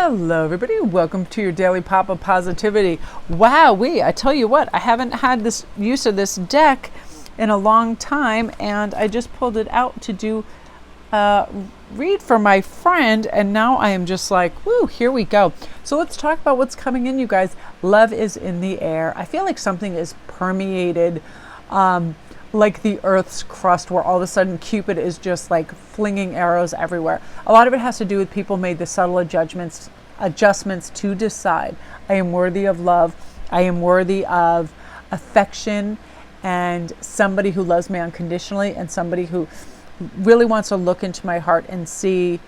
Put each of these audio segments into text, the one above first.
Hello everybody, welcome to your daily pop of positivity. I tell you what, I haven't had this use of this deck in a long time, and I just pulled it out to do a read for my friend, and now I am just like, woo, here we go. So let's talk about what's coming in, you guys. Love is in the air. I feel like something is permeated, like the Earth's crust, where all of a sudden Cupid is just like flinging arrows everywhere. A lot of it has to do with people made the subtle adjustments to decide, I am worthy of love, I am worthy of affection, and somebody who loves me unconditionally, and somebody who really wants to look into my heart and see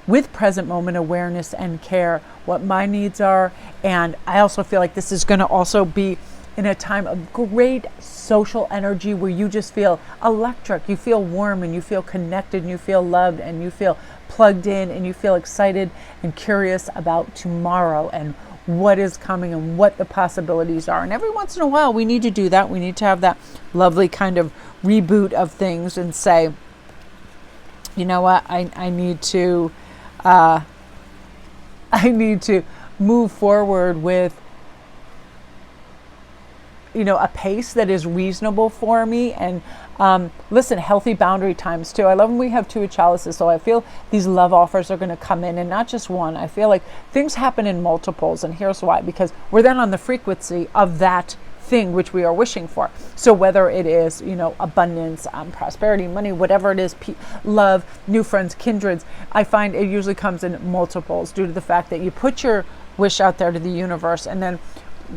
with present moment awareness and care what my needs are. And I also feel like this is going to also be in a time of great social energy where you just feel electric, you feel warm, and you feel connected, and you feel loved, and you feel plugged in, and you feel excited and curious about tomorrow and what is coming and what the possibilities are. And every once in a while we need to do that. We need to have that lovely kind of reboot of things and say, you know what, I need to move forward with a pace that is reasonable for me. And listen, healthy boundary times too. I love when we have two of chalices, so I feel these love offers are going to come in, and not just one. I feel like things happen in multiples, and here's why: because we're then on the frequency of that thing which we are wishing for. So whether it is abundance, prosperity, money, whatever it is, love, new friends, kindreds, I find it usually comes in multiples due to the fact that you put your wish out there to the universe, and then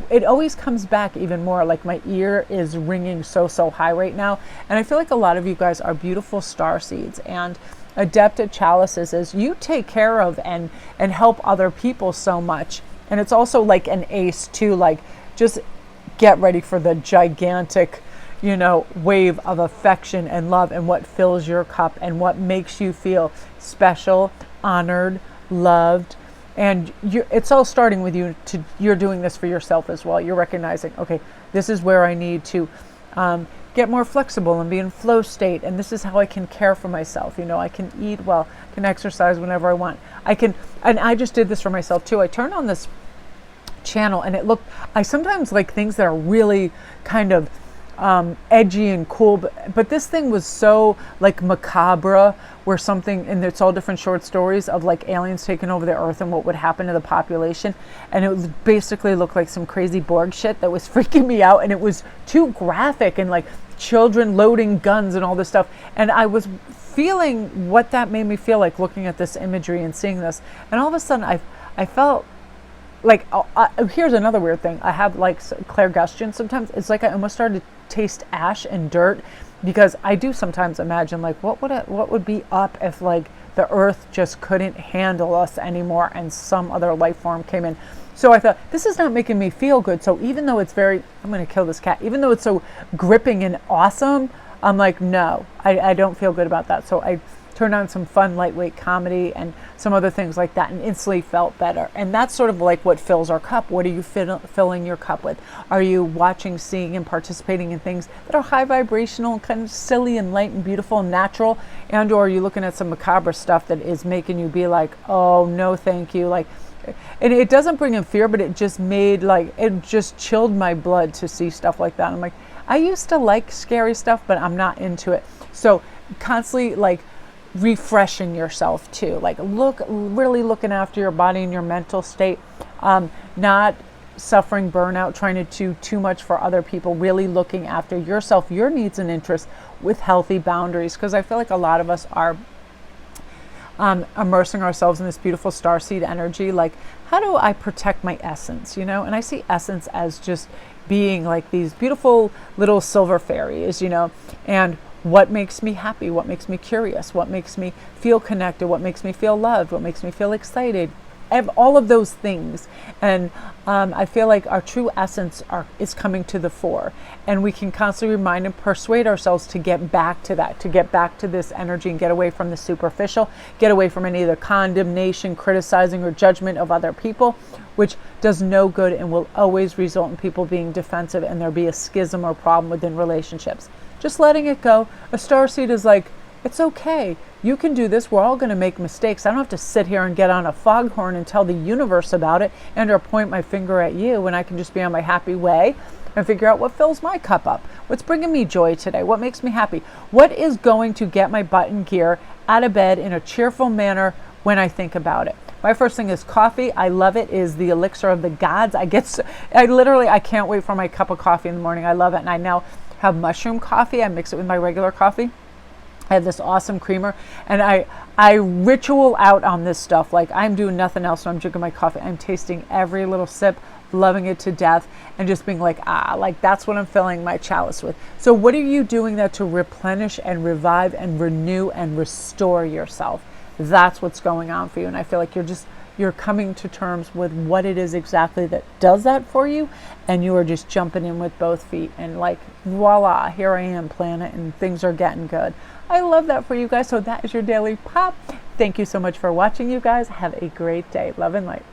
it always comes back even more. Like my ear is ringing so high right now, and I feel like a lot of you guys are beautiful star seeds and adept at chalices, as you take care of and help other people so much. And it's also like an ace too, like just get ready for the gigantic wave of affection and love, and what fills your cup and what makes you feel special, honored, loved. And it's all starting with you. You're doing this for yourself as well. You're recognizing, okay, this is where I need to get more flexible and be in flow state. And this is how I can care for myself. I can eat well, can exercise whenever I want. And I just did this for myself too. I turned on this channel, and I sometimes like things that are really kind of edgy and cool, but this thing was so like macabre, where and it's all different short stories of like aliens taking over the earth and what would happen to the population, and it basically looked like some crazy Borg shit that was freaking me out, and it was too graphic, and like children loading guns and all this stuff, and I was feeling what that made me feel like looking at this imagery and seeing this, and all of a sudden I felt like, here's another weird thing. I have like clairgustion sometimes. It's like I almost started to taste ash and dirt, because I do sometimes imagine like what would be up if like the earth just couldn't handle us anymore and some other life form came in. So I thought, this is not making me feel good. So even though it's I'm going to kill this cat, even though it's so gripping and awesome, I'm like, no, I don't feel good about that. So I turned on some fun lightweight comedy and some other things like that, and instantly felt better. And that's sort of like what fills our cup. What are you filling your cup with? Are you watching, seeing, and participating in things that are high vibrational, kind of silly and light and beautiful and natural? And or are you looking at some macabre stuff that is making you be like, oh no thank you? Like, and it doesn't bring in fear, but it just chilled my blood to see stuff like that. I'm like, I used to like scary stuff, but I'm not into it. So constantly like refreshing yourself too, like really looking after your body and your mental state, not suffering burnout, trying to do too much for other people, really looking after yourself, your needs and interests with healthy boundaries. Because I feel like a lot of us are immersing ourselves in this beautiful starseed energy. Like, how do I protect my essence? And I see essence as just being like these beautiful little silver fairies, and what makes me happy, what makes me curious, what makes me feel connected, what makes me feel loved, what makes me feel excited, all of those things. And I feel like our true essence is coming to the fore, and we can constantly remind and persuade ourselves to get back to that, to get back to this energy and get away from the superficial, get away from any of the condemnation, criticizing, or judgment of other people, which does no good and will always result in people being defensive, and there be a schism or problem within relationships. Just letting it go. A starseed is like, It's okay. You can do this. We're all going to make mistakes. I don't have to sit here and get on a foghorn and tell the universe about it and or point my finger at you, when I can just be on my happy way and figure out what fills my cup up. What's bringing me joy today? What makes me happy? What is going to get my butt in gear out of bed in a cheerful manner when I think about it? My first thing is coffee. I love it. Is the elixir of the gods. I can't wait for my cup of coffee in the morning. I love it. And I now have mushroom coffee. I mix it with my regular coffee. I have this awesome creamer, and I ritual out on this stuff. Like, I'm doing nothing else when I'm drinking my coffee. I'm tasting every little sip, loving it to death, and just being like, like that's what I'm filling my chalice with. So what are you doing that to replenish and revive and renew and restore yourself? That's what's going on for you. And I feel like you're coming to terms with what it is exactly that does that for you, and you are just jumping in with both feet and like, voila, here I am, planet, and things are getting good. I love that for you guys. So that is your daily pop. Thank you so much for watching, you guys. Have a great day. Love and light.